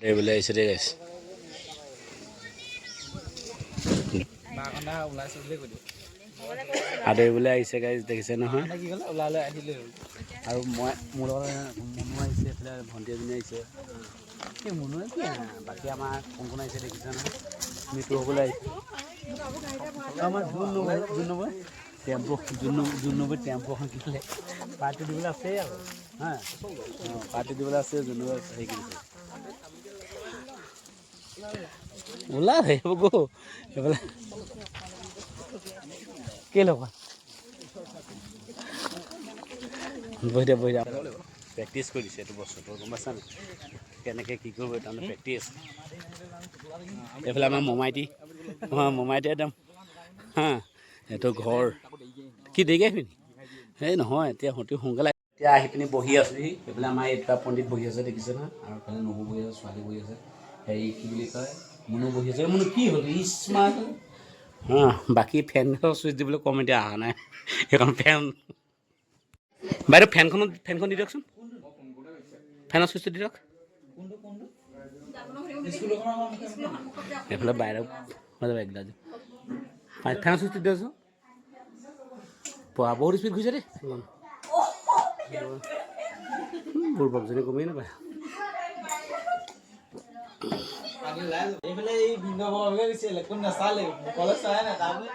এইবোলে আহিছে দেই গাইছ আদৰিবলৈ আহিছে গাইছ দেখিছে নহয় আৰু মই মোৰ লগত মনো আহিছে এইফালে ভণ্টি এজনী আহিছে এই মনোৱে কি বাকী আমাৰ কোন কোন আহিছে দেখিছে নহয় মৃত্যু হ'বলৈ আহিছে আমাৰ জোন নবৈ টেম্পু জোন নবৈ টেম্পু এখন কিনিলে পাৰ্টি দিবলৈ আছেই আৰু হা পাৰ্টি দিবলৈ আছে জোন নবৈ হেৰি কিনিছে ওলা সেইবোৰ গো এইফালে কি লগা বহি দিয়া প্ৰেক্টিচ কৰিছে এইটো বস্তুটো গম পাইছা নাই কেনেকৈ কি কৰিব তাৰমানে প্ৰেক্টিচ এইফালে আমাৰ মোমাইটি একদম হা এইটো ঘৰ কি দেৰিকৈ আহিবি এই নহয় এতিয়া সতি সোনকালে এতিয়া আহি পিনি বহি আছোঁহি এইফালে আমাৰ এইটা পণ্ডিত বহি আছে দেখিছে নহয় আৰু এইফালে নবু বহি আছে ছোৱালী বহি আছে হেৰি কি বুলি কয় মুনু বহি আছে মুনু কি হ'ল স্মাৰ্ট বাকী ফেনৰ চুইচ দিবলৈ কম এতিয়া অহা নাই সেইখন ফেন বাইদেউ ফেনখন দি দিয়কচোন ফেনৰ চুইচটো দি দিয়ক এইফালে বাইদেউ ফেনৰ চুইচটো দি দিয়কচোন পোৱা বহুত স্পীড ঘূৰিছে দেই বুৰ্বকজনী গমেই নাপায় এইফালে এই ভিন্ন ভাৱে গৈছিল কোন নাচালে কলেজ চাই না তাৰমানে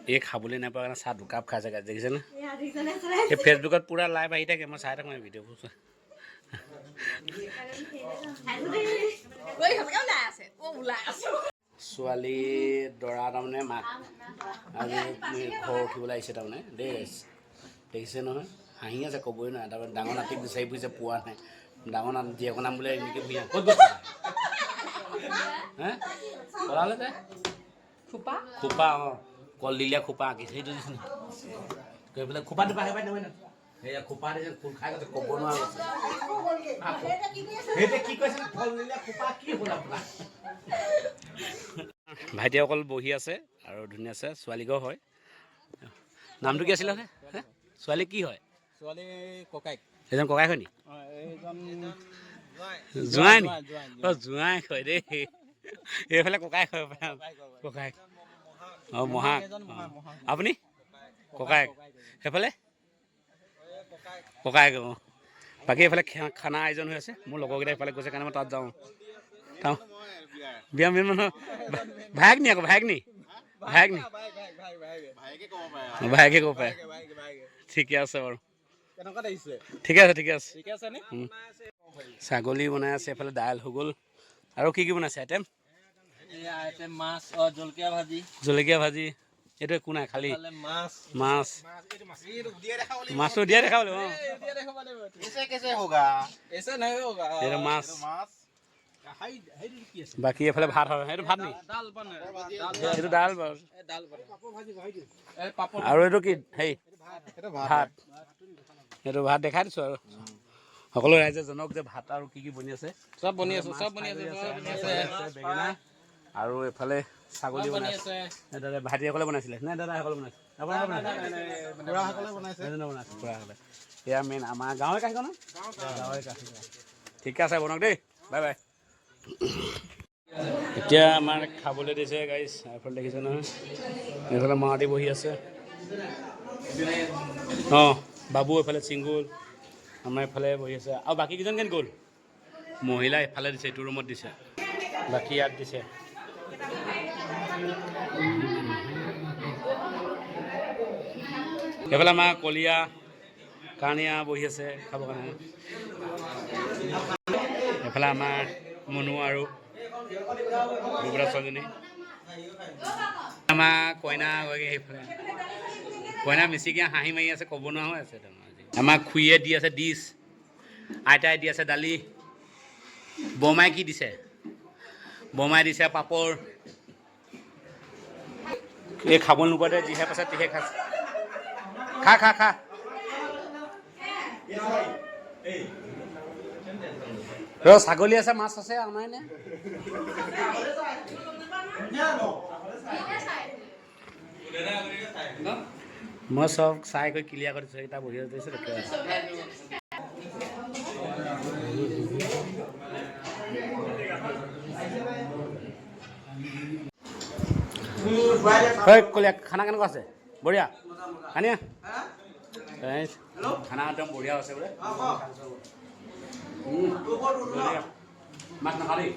এই খাবলৈ নাপায় কাৰণে চাহ দুকাপ খাইছে গাছ দেখিছে না এই ফেচবুকত পুৰা লাইভ আহি থাকে মই চাই থাকোঁ এই ভিডিঅ'বোৰ ছোৱালী দৰা তাৰমানে মাক আজি ঘৰ উঠিবলৈ আহিছে তাৰমানে দেই দেখিছে নহয় হাঁহি আছে ক'বই নোৱাৰে তাৰমানে ডাঙৰ নাতিক বিচাৰি ফুৰিছে পোৱা নাই ডাঙৰ নাতি জীয়েকৰ নাম বোলে এনেকৈ ভূঞা ক'ত গৈছে হে পঢ়ালে যে খোপা অঁ কলদিলীয়া খোপা আঁকি সেইটো দিছে গৈ পেলাই খোপা দিবা সেইবাৰ নহয় ন সেয়া খোপা দিছে ফুল খাই গৈছে ক'ব নোৱাৰো সেইটো কি কৈছে কলদিলীয়া খোপা কি হ'ল আপোনাৰ ভাইটি অকল বহি আছে আৰু ধুনীয়া আছে ছোৱালী ঘৰ হয় নামটো কি আছিলে ছোৱালী কি হয় ছোৱালী ককাইক এজন ককাই হয় নি এইজন জোঁৱাই নি অঁ জোঁৱাই হয় দেই এইফালে ককাই হয় ককাই অঁ মহা আপুনি ককায়েক সেইফালে ককায়েক অঁ বাকী এইফালে খানা আয়োজন হৈ আছে মোৰ লগৰকেইটা এইফালে গৈছে কাৰণে মই তাত যাওঁ বিয়া মানুহ ভায়েক নি আকৌ ভায়েক নি ভায়েকে ক'ব পাৰে ঠিকে আছে বাৰু ঠিকে আছে ছাগলী বনাই আছে এইফালে দাইল হৈ গ'ল আৰু কি বনাইছে আইটেম মাছ জলকীয়া ভাজি এইটো একো নাই খালি মাছ মাছটো দিয়া দেখা বোলে এইটো মাছ বাকী এইফালে ভাত হয় সেইটো ভাত নি এইটো দাল বাৰু আৰু এইটো কি হেৰি ভাত এইটো ভাত দেখাই দিছোঁ আৰু সকলো ৰাইজে জনক যে ভাত আৰু কি বনি আছে চব বনি আছে বেঙেনা আৰু এইফালে ছাগলী বনাইছে ভাইটিসকলে বনাইছিলে নাই দাদাসকলে বনাইছে খুৰাসকলে এয়া মেইন আমাৰ গাঁৱৰ কাহিনী ন গাঁৱৰ কাহিনী ঠিকে আছে বনাওক দেই বাই বাই এতিয়া আমাৰ খাবলৈ দিছে গাইজ এইফালে দেখিছে নহয় এইফালে মাহঁতি বহি আছে অঁ বাবু এইফালে চিংগুল আমাৰ এইফালে বহি আছে আৰু বাকী কেইজন কেন গ'ল মহিলা এইফালে দিছে এইটো ৰুমত দিছে বাকী ইয়াত দিছে এইফালে আমাৰ কলীয়া কাণীয়া বহি আছে খাবৰ কাৰণে এইফালে আমাৰ মুনু আৰু বুবুৰা ছোৱালীজনী আমাৰ কইনা সেইফালে কইনা মিচিকিয়া হাঁহি মাৰি আছে ক'ব নোৱাৰা হৈ আছে আমাৰ খুৰীয়ে দি আছে ডিছ আইতাই দি আছে দালি বৰমাই কি দিছে বৰমাই দিছে পাপৰ এই খাব নোপোৱাতে যিহে পাইছে তিহে খাইছে খা ছাগলী আছে মাছ আছে আমাৰ নে মই চব চাই কৰি ক্লিয়াৰ কৰি দিছোঁ এটা বহি দিছোঁ কলিয়া খানা কেনেকুৱা আছে বঢ়িয়া খানিয়া খানা একদম বঢ়িয়া আছে বোলে মাছ নাখালি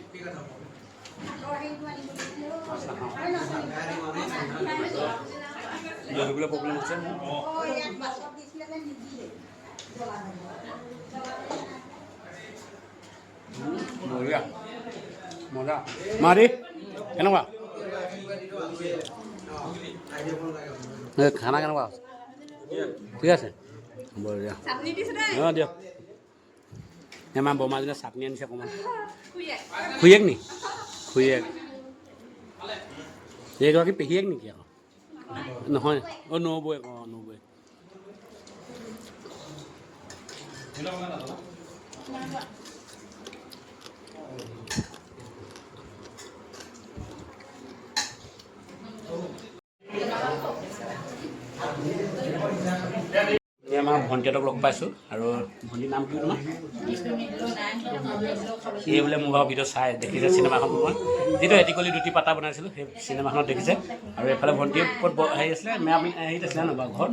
জলুকীয়া প্ৰব্লেম আছে বঢ়িয়া মজা মাৰি কেনেকুৱা খানা কেনেকুৱা আছে ঠিক আছে বঢ়িয়া অঁ দিয়ক আমাৰ বৰমাজনীয়ে চাটনি আনিছে অকণমান খুৰীয়েক নি খুৰীয়েক এইগৰাকী পেহীয়েক নেকি আকৌ নহয় অঁ নবৌৱেক অঁ নবৌৱেক আমাৰ ভণ্টিহঁতক লগ পাইছোঁ আৰু ভণ্টিৰ নাম কি তোমাৰ এই বোলে মোৰ বাৰু ভিডিঅ' চাই দেখিছে চিনেমাখন মই যিটো এটিকলি দুটি পাতা বনাইছিলোঁ সেই চিনেমাখনত দেখিছে আৰু এইফালে ভণ্টিয়ে ক'ত হেৰি আছিলে মেৰামি হেৰিত আছিলে ন বাৰু ঘৰত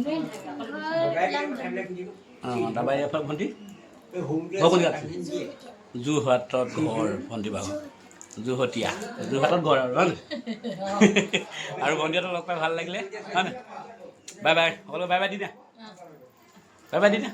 অঁ তাৰপৰা এইফালে ভণ্টি যোৰহাটত ঘৰ ভণ্টি বাৰু যোৰহাটত ঘৰ আৰু হয় আৰু ভণ্টিহঁতক লগ পাই ভাল লাগিলে হয় নাই বাই বাই সকলো বাই বাই দি দিয়া বাই বাই দি দিয়া